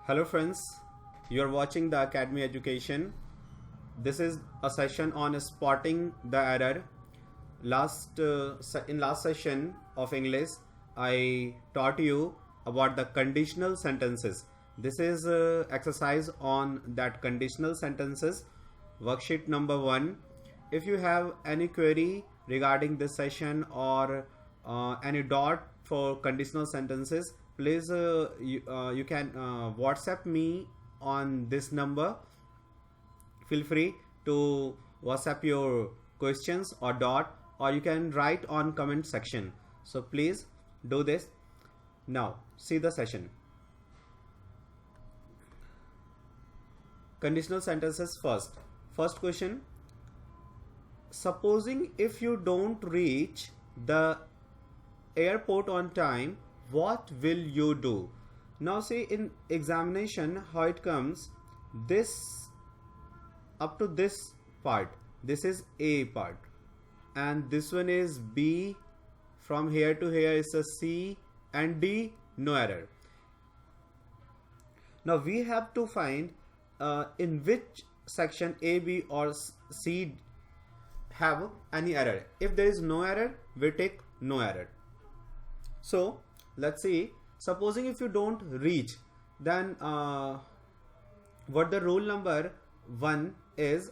Hello friends, you are watching the Academy Education. This is a session on spotting the error. In last session of English, I taught you about the conditional sentences. This is exercise on that conditional sentences. Worksheet number 1. If you have any query regarding this session or any dot for conditional sentences, please you can WhatsApp me on this number. Feel free to WhatsApp your questions or dot, or you can write on comment section. So please do this. Now see the session. Conditional sentences first. First question. Supposing if you don't reach the airport on time, what will you do? Now see in examination how it comes. This up to this part, this is A part, and this one is B. From here to here is a C, and D, no error. Now we have to find in which section A, B or C have any error. If there is no error, we take no error. So let's see. Supposing if you don't reach, then what the rule number 1 is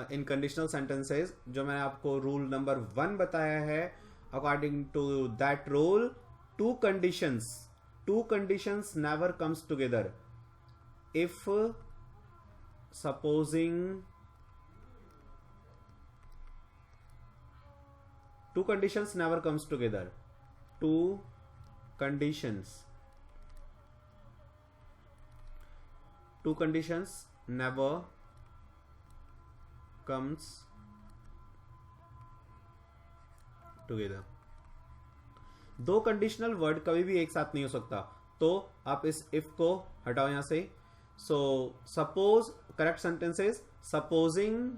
in conditional sentences, जो मैंने आपको rule number 1 बताया है. According to that rule, two conditions never comes together. If supposing two conditions never comes together, two conditions never comes together. दो conditional word कभी भी एक साथ नहीं हो सकता, तो आप इस इफ को हटाओ यहां से. So suppose correct sentences supposing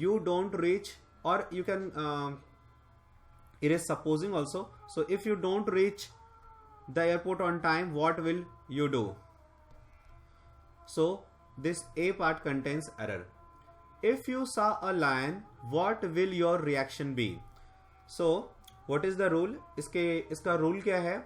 you don't reach, और you can erase supposing also. So if you don't reach the airport on time, what will you do? So this A part contains error. If you saw a lion, what will your reaction be? So what is the rule? इसका rule क्या है?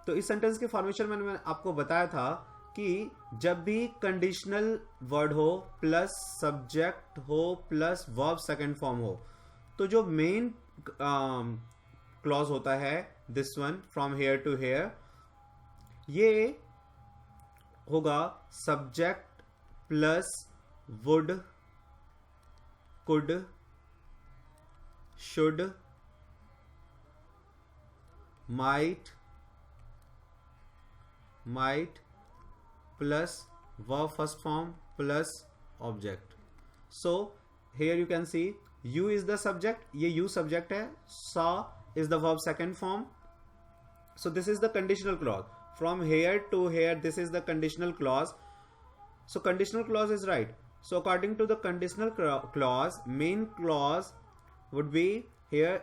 तो इस sentence के formation में मैंने आपको बताया था कि जब भी कंडीशनल वर्ड हो प्लस सब्जेक्ट हो प्लस वर्ब सेकंड फॉर्म हो, तो जो मेन क्लॉज होता है this one from here to here, ये होगा subject plus would, could, should, might plus verb first form plus object. So here you can see you is the subject, ये you subject है, saw is the verb second form. So this is the conditional clause. From here to here, this is the conditional clause. So conditional clause is right. So according to the conditional clause, main clause would be here,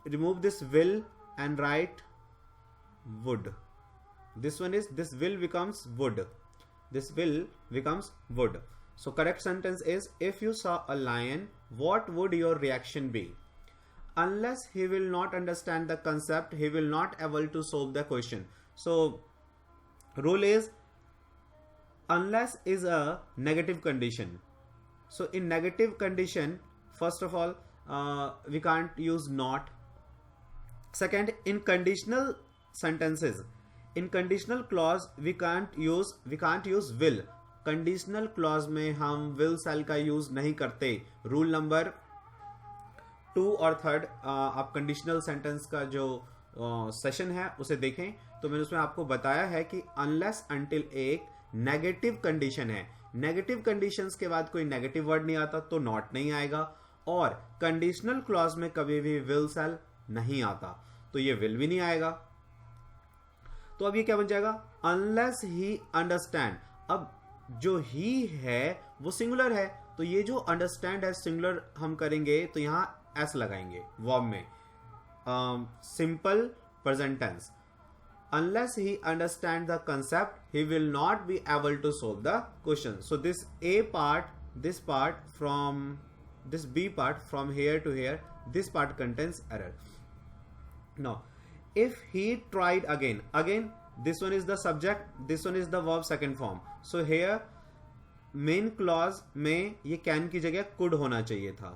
remove this will and write would. This one is, this will becomes would. This will becomes would. So correct sentence is, if you saw a lion, what would your reaction be? Unless he will not understand the concept, he will not able to solve the question. So rule is, unless is a negative condition. So in negative condition, first of all, we can't use not. Second, in conditional sentences, in conditional clause we can't use will. Conditional clause में हम will sell का use नहीं करते. Rule number 2 और 3 आप conditional sentence का जो session है उसे देखें, तो मैंने उसमें आपको बताया है कि अनलेस अंटिल एक नेगेटिव कंडीशन है, नेगेटिव कंडीशंस के बाद कोई नेगेटिव वर्ड नहीं आता तो नॉट नहीं आएगा, और कंडीशनल क्लॉज में कभी भी विल सेल नहीं आता तो ये विल भी नहीं आएगा. तो अब ये क्या बन जाएगा? Unless he understand. अब जो ही है वो सिंगुलर है, तो ये जो अंडरस्टैंड है सिंगुलर हम करेंगे तो यहां एस लगाएंगे वर्ब में. Simple present tense. unless he understand the concept, he will not be able to solve the question. So this A part, this part from this B part from here to here, this part contains error. Now if he tried again, this one is the subject, this one is the verb second form. So here main clause में ये can की जगह could होना चाहिए था,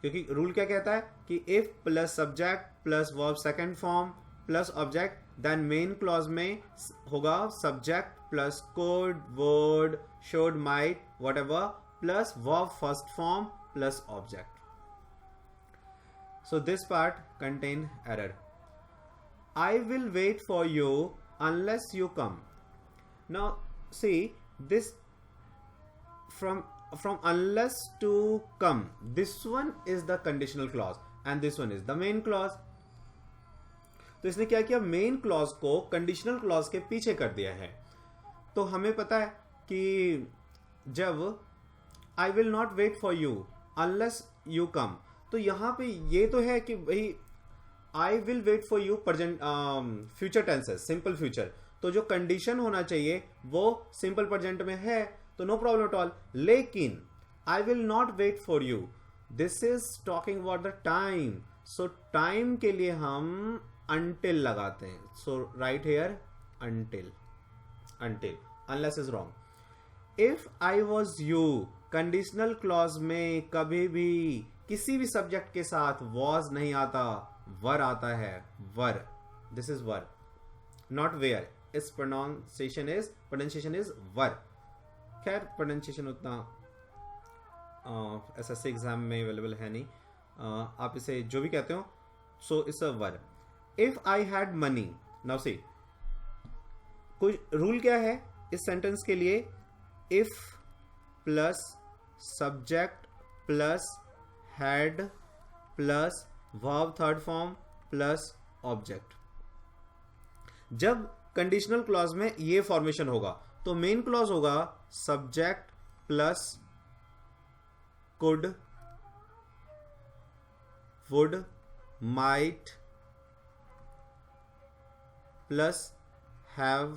क्योंकि rule क्या कहता है कि if plus subject plus verb second form plus object, then main clause में होगा subject plus could, would, should, might, whatever plus verb first form plus object. So this part contain error. I will wait for you unless you come. Now see this from unless to come, this one is the conditional clause and this one is the main clause. तो इसने क्या किया, main clause को conditional clause के पीछे कर दिया है. तो हमें पता है कि जब I will not wait for you unless you come, तो यहां पे ये तो है कि भाई I will wait for you present future tenses, simple future, तो जो कंडीशन होना चाहिए वो सिंपल प्रेजेंट में है, तो नो प्रॉब्लम एट ऑल. लेकिन I will not wait for you, this is talking about the time. So time के लिए हम until लगाते हैं. So right here until, unless is wrong. If I was you, conditional clause में कभी भी किसी भी सब्जेक्ट के साथ वॉज नहीं आता, वर आता है, were. This is were, not where. इस प्रोनाउंसिएशन इज वर. खैर प्रोनाउंसिएशन उतना एसएससी एग्जाम में अवेलेबल है नहीं, आप इसे जो भी कहते हो. So it's a were. If I had money, now see कुछ रूल क्या है इस सेंटेंस के लिए, if plus subject plus had plus verb third form plus object. जब कंडीशनल क्लॉज में ये फॉर्मेशन होगा तो मेन क्लॉज होगा subject plus could, would, might plus have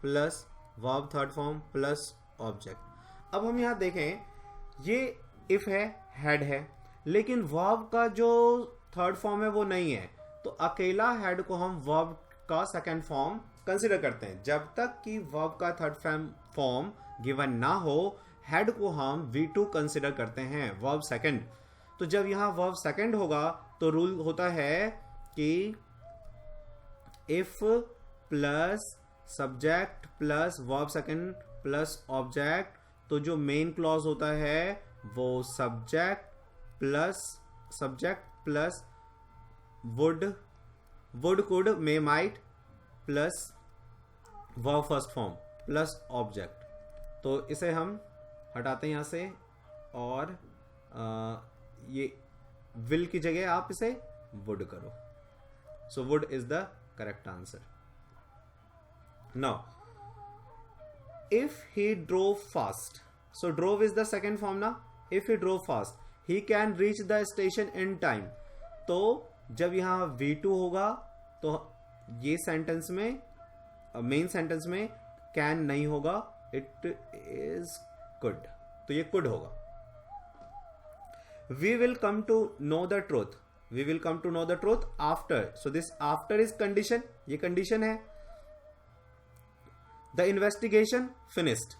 plus verb third form plus object. अब हम यहां देखें, ये इफ है, हैड है, लेकिन वर्ब का जो थर्ड फॉर्म है वो नहीं है, तो अकेला हैड को हम वर्ब का सेकंड फॉर्म कंसिडर करते हैं. जब तक कि वर्ब का थर्ड फॉर्म गिवन ना हो, हेड को हम V2 कंसिडर करते हैं, वर्ब सेकंड. तो जब यहां वर्ब सेकंड होगा तो रूल होता है कि if plus subject plus verb second plus object, तो जो मेन क्लॉज होता है वो subject plus would, could, may, might plus verb first form plus object. तो इसे हम हटाते हैं यहां से, और ये विल की जगह आप इसे वुड करो. So would is the correct answer. Now if he drove fast, so drove is the second form ना. If he drove fast he can reach the station in time. तो जब यहां V2 होगा तो ये सेंटेंस में, main sentence में can नहीं होगा, इट इज कुड, तो ये कुड होगा. We will come to know the truth, we will come to know the truth after. So this after is condition, ये कंडीशन है. The investigation finished.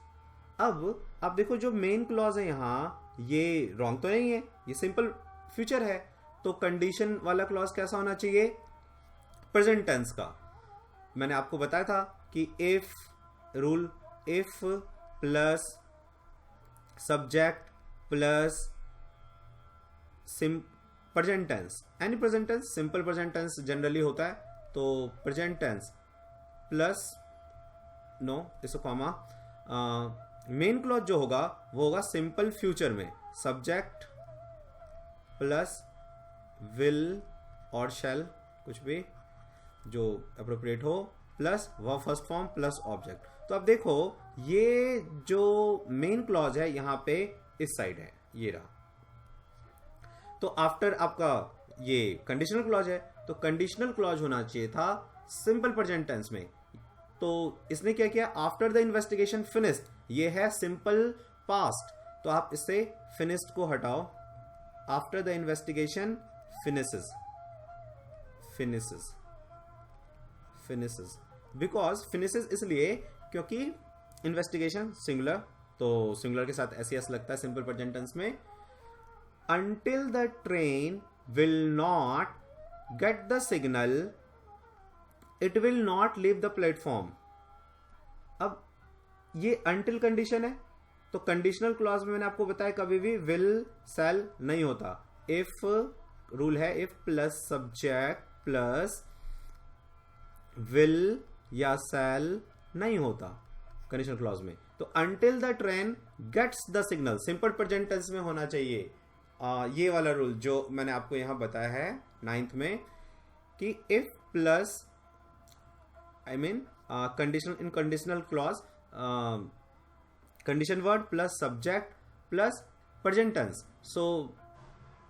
अब आप देखो जो मेन क्लॉज है यहां, ये रॉन्ग तो नहीं है, ये सिंपल फ्यूचर है, तो कंडीशन वाला क्लॉज कैसा होना चाहिए, प्रेजेंट टेंस का. मैंने आपको बताया था कि if rule, if plus subject plus present tense, any present tense, simple present tense generally होता है, तो प्रेजेंट टेंस प्लस नो इसको कॉमा, मेन क्लॉज जो होगा वो होगा सिंपल फ्यूचर में सब्जेक्ट प्लस विल और शैल, कुछ भी जो अप्रोप्रिएट हो, plus verb first form plus object. तो अब देखो ये जो मेन क्लॉज है यहां पे इस साइड है, ये रहा. तो आफ्टर आपका ये कंडीशनल क्लॉज है, तो कंडीशनल क्लॉज होना चाहिए था सिंपल प्रेजेंट टेंस में। तो इसने क्या किया, आफ्टर द इन्वेस्टिगेशन फिनिश्ड, ये है सिंपल पास्ट, तो आप इससे फिनिश्ड को हटाओ, after the investigation finishes, finishes, finishes, because finishes इसलिए क्योंकि इन्वेस्टिगेशन सिंगुलर, तो सिंगुलर के साथ एस लगता है सिंपल प्रेजेंट टेंस में। Until the train will not get the signal, it will not leave the platform. अब ये until कंडीशन है, तो कंडीशनल क्लॉज में मैंने आपको बताया कभी भी will shall नहीं होता। if रूल है if plus subject plus will या shall नहीं होता कंडीशनल क्लॉज में। तो until the train gets the signal simple present tense में होना चाहिए। ये वाला रूल जो मैंने आपको यहां बताया है 9th में कि if plus I mean conditional in conditional clause condition word plus subject plus present tense. So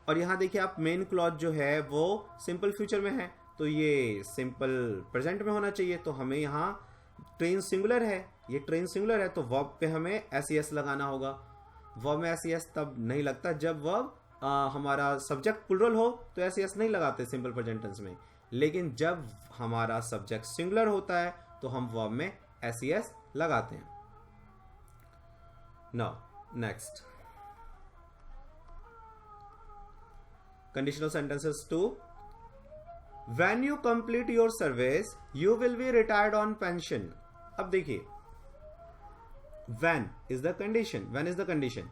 और यहां देखिए आप मेन क्लॉज जो है वो सिंपल फ्यूचर में है, तो ये सिंपल प्रेजेंट में होना चाहिए। तो हमें यहाँ ट्रेन सिंगुलर है, ये ट्रेन सिंगुलर है, तो वर्ब पे हमें एस लगाना होगा। वर्ब में एस तब नहीं लगता जब वर्ब हमारा सब्जेक्ट प्लुरल हो, तो एस नहीं लगाते सिंपल प्रेजेंट टेंस में। लेकिन जब हमारा सब्जेक्ट सिंगुलर होता है तो हम वर्ब में एस लगाते हैं। Now next conditional sentences 2। When you complete your service you will be retired on pension. अब देखिए when is the condition, when is the condition,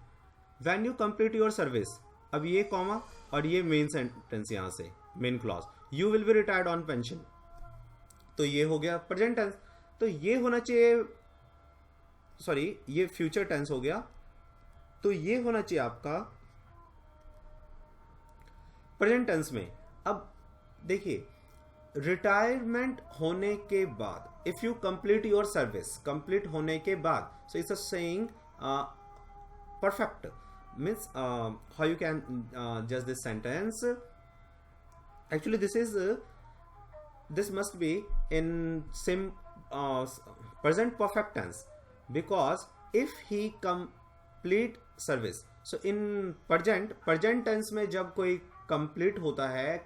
when you complete your service, अब ये कॉमा और ये main sentence यहां से main clause, you will be retired on pension, तो ये हो गया प्रेजेंट टेंस। तो ये होना चाहिए, सॉरी ये फ्यूचर टेंस हो गया, तो ये होना चाहिए आपका प्रेजेंट टेंस में। अब देखिए रिटायरमेंट होने के बाद, if you complete your service, complete होने के बाद, so it's a saying perfect means how you can judge this sentence. Actually this must be in present perfect tense, because if he complete service, so in present tense में जब कोई complete होता है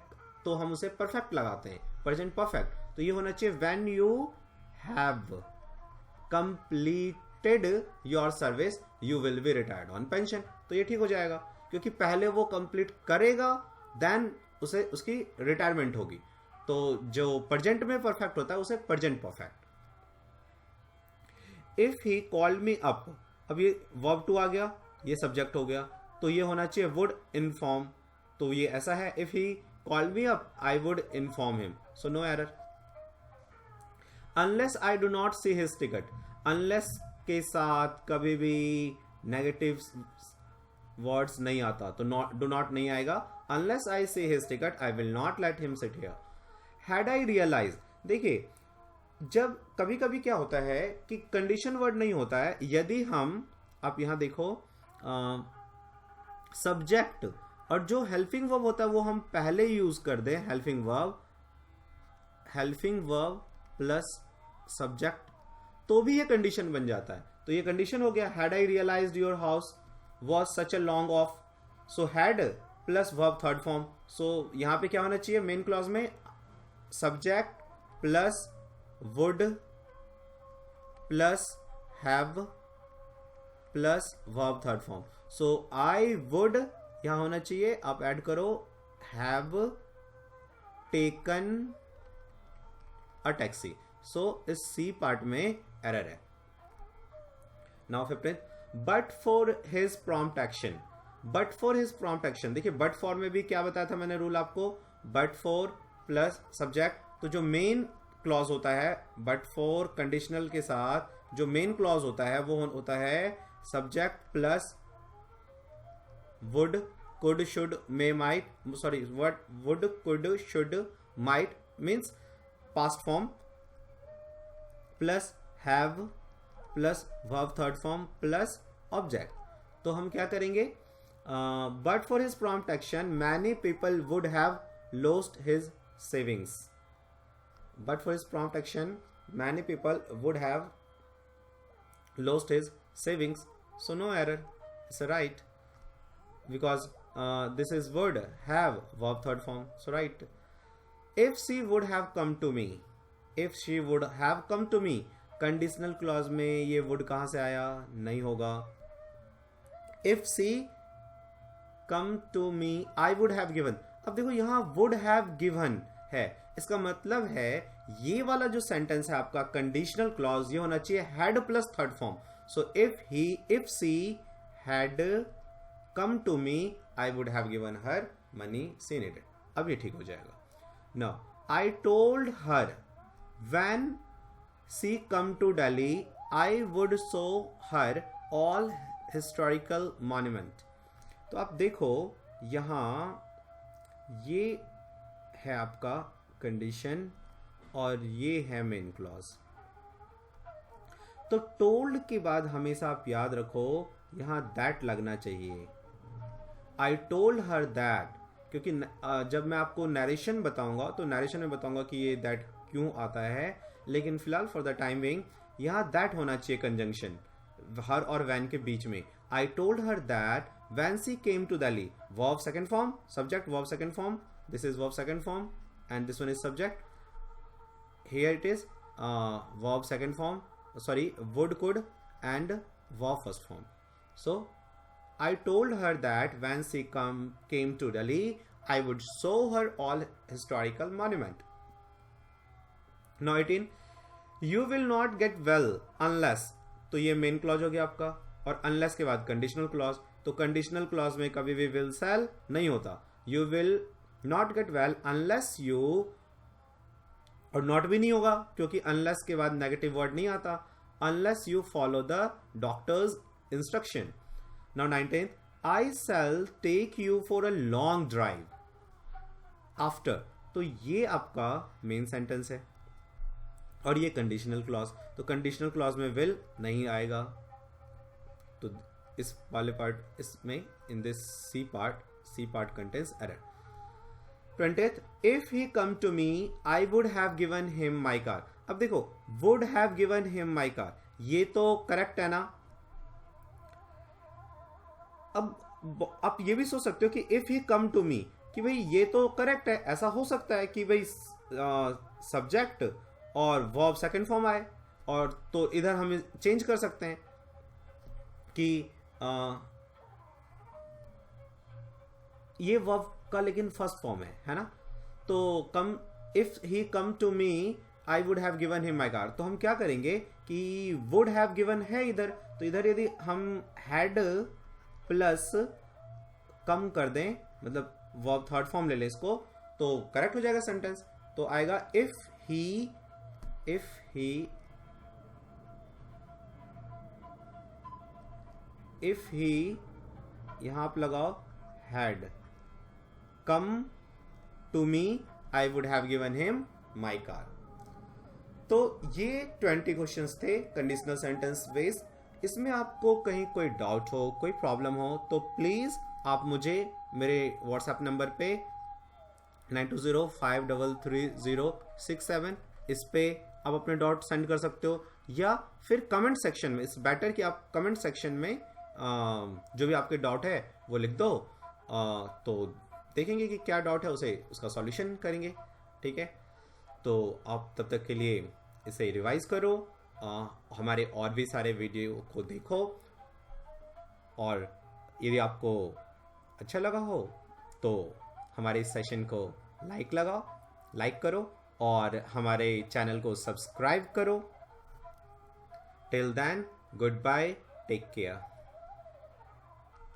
तो हम उसे perfect लगाते हैं, present perfect। तो ये होना चाहिए when you have completed your service you will be retired on pension। तो ये ठीक हो जाएगा क्योंकि पहले वो कंप्लीट करेगा देन उसे उसकी रिटायरमेंट होगी। तो जो प्रेजेंट में परफेक्ट होता है उसे present perfect. If he called me up, अब ये वर्ब टू आ गया, ये सब्जेक्ट हो गया, तो ये होना चाहिए वुड इन्फॉर्म, तो ये ऐसा है if he called me up I would inform him, so no error. Unless I do not see his ticket, unless के साथ कभी भी नेगेटिव वर्ड्स नहीं आता, तो डू नॉट नहीं आएगा। Unless I see his ticket I will not let him sit here. Had I realize, देखिए जब कभी कभी क्या होता है कि कंडीशन वर्ड नहीं होता है, यदि हम आप यहां देखो सब्जेक्ट और जो हेल्पिंग वर्ब होता है वो हम पहले यूज कर दें, हेल्पिंग वर्ब प्लस सब्जेक्ट, तो भी ये कंडीशन बन जाता है। तो ये कंडीशन हो गया, had I realized your house was such a long of, so had plus verb third form. So यहां पे क्या होना चाहिए मेन क्लॉज में, subject plus would plus have plus verb third form. So I would यहां होना चाहिए, आप ऐड करो have taken a taxi. So इस सी पार्ट में एरर है। Now 15, but for his prompt action, but for his prompt action, देखिए but for में भी क्या बताया था मैंने रूल आपको, बट फॉर प्लस सब्जेक्ट, तो जो मेन क्लॉज होता है बट फॉर कंडीशनल के साथ जो मेन क्लॉज होता है वो होता है subject plus would could should may might, sorry what would could should might means past form plus have plus verb third form plus object. तो हम क्या करेंगे, but for his prompt action many people would have lost his savings. but for his prompt action many people would have lost his savings. So no error, it's right, because this is would have verb third form, so right. If she would have come to me, if she would have come to me, conditional clause में ये would कहां से आया, नहीं होगा. If she come to me I would have given. अब देखो यहां would have given है, इसका मतलब है ये वाला जो सेंटेंस है आपका कंडीशनल क्लॉज, ये होना चाहिए had plus third form. So if she had come to me I would have given her money she needed. अब ये ठीक हो जाएगा. Now I told her when she come to Delhi I would show her all historical monument. तो आप देखो यहां ये है आपका कंडीशन और ये है मेन क्लॉज. तो टोल्ड के बाद हमेशा आप याद रखो यहां दैट लगना चाहिए. आई टोल्ड हर दैट, क्योंकि जब मैं आपको नरेशन बताऊंगा तो नरेशन में बताऊंगा कि ये दैट क्यों आता है, लेकिन फिलहाल फॉर द टाइम बिंग यहां दैट होना चाहिए कंजंक्शन हर और वैन के बीच में. I told her that when she came to Delhi, verb second form, subject verb second form, this is verb second form and this one is subject. Here it is verb second form, sorry, would, could and verb first form. So I told her that when she came to Delhi I would show her all historical monument. Now 18, you will not get well unless, तो ये main clause हो गया आपका, और unless के बाद conditional clause. तो conditional clause में कभी भी will shall नहीं होता. You will not get well unless you, और नॉट भी नहीं होगा क्योंकि अनलेस के बाद नेगेटिव वर्ड नहीं आता. Unless you follow the doctor's instruction. Now 19, I shall take you for a long drive after. तो ये आपका मेन सेंटेंस है और ये कंडीशनल क्लॉज. तो कंडीशनल क्लॉज में विल नहीं आएगा, तो इस वाले पार्ट इसमें in this C part contains error. 20th, if he come to me I would have given him my car. अब देखो would have given him my car, ये तो करेक्ट है ना. अब आप ये भी सोच सकते हो कि if he come to me, कि भाई ये तो करेक्ट है. ऐसा हो सकता है कि भाई सब्जेक्ट और वर्ब सेकंड फॉर्म आए, और तो इधर हम चेंज कर सकते हैं कि ये वर्ब का लेकिन फर्स्ट फॉर्म है ना. तो come if he come to me I would have given him my car. तो हम क्या करेंगे कि वुड हैव गिवन है इधर, तो इधर यदि हम हैड प्लस कम कर दें, मतलब वर्ब थर्ड फॉर्म ले लें इसको, तो करेक्ट हो जाएगा सेंटेंस. तो आएगा इफ ही यहां आप लगाओ had come to me I would have given him my car. तो ये 20 क्वेश्चंस थे कंडीशनल सेंटेंस बेस्ड. इसमें आपको कहीं कोई डाउट हो, कोई प्रॉब्लम हो, तो प्लीज आप मुझे मेरे व्हाट्सएप नंबर पे 9205333067 इस पे आप अपने डाउट सेंड कर सकते हो, या फिर कमेंट सेक्शन में. इट्स बेटर कि आप कमेंट सेक्शन में जो भी आपके डाउट है वो लिख दो, तो देखेंगे कि क्या डाउट है, उसका सॉल्यूशन करेंगे. ठीक है, तो आप तब तक के लिए इसे रिवाइज करो, हमारे और भी सारे वीडियो को देखो, और यदि आपको अच्छा लगा हो तो हमारे इस सेशन को लाइक करो और हमारे चैनल को सब्सक्राइब करो. Till then, good bye, take care.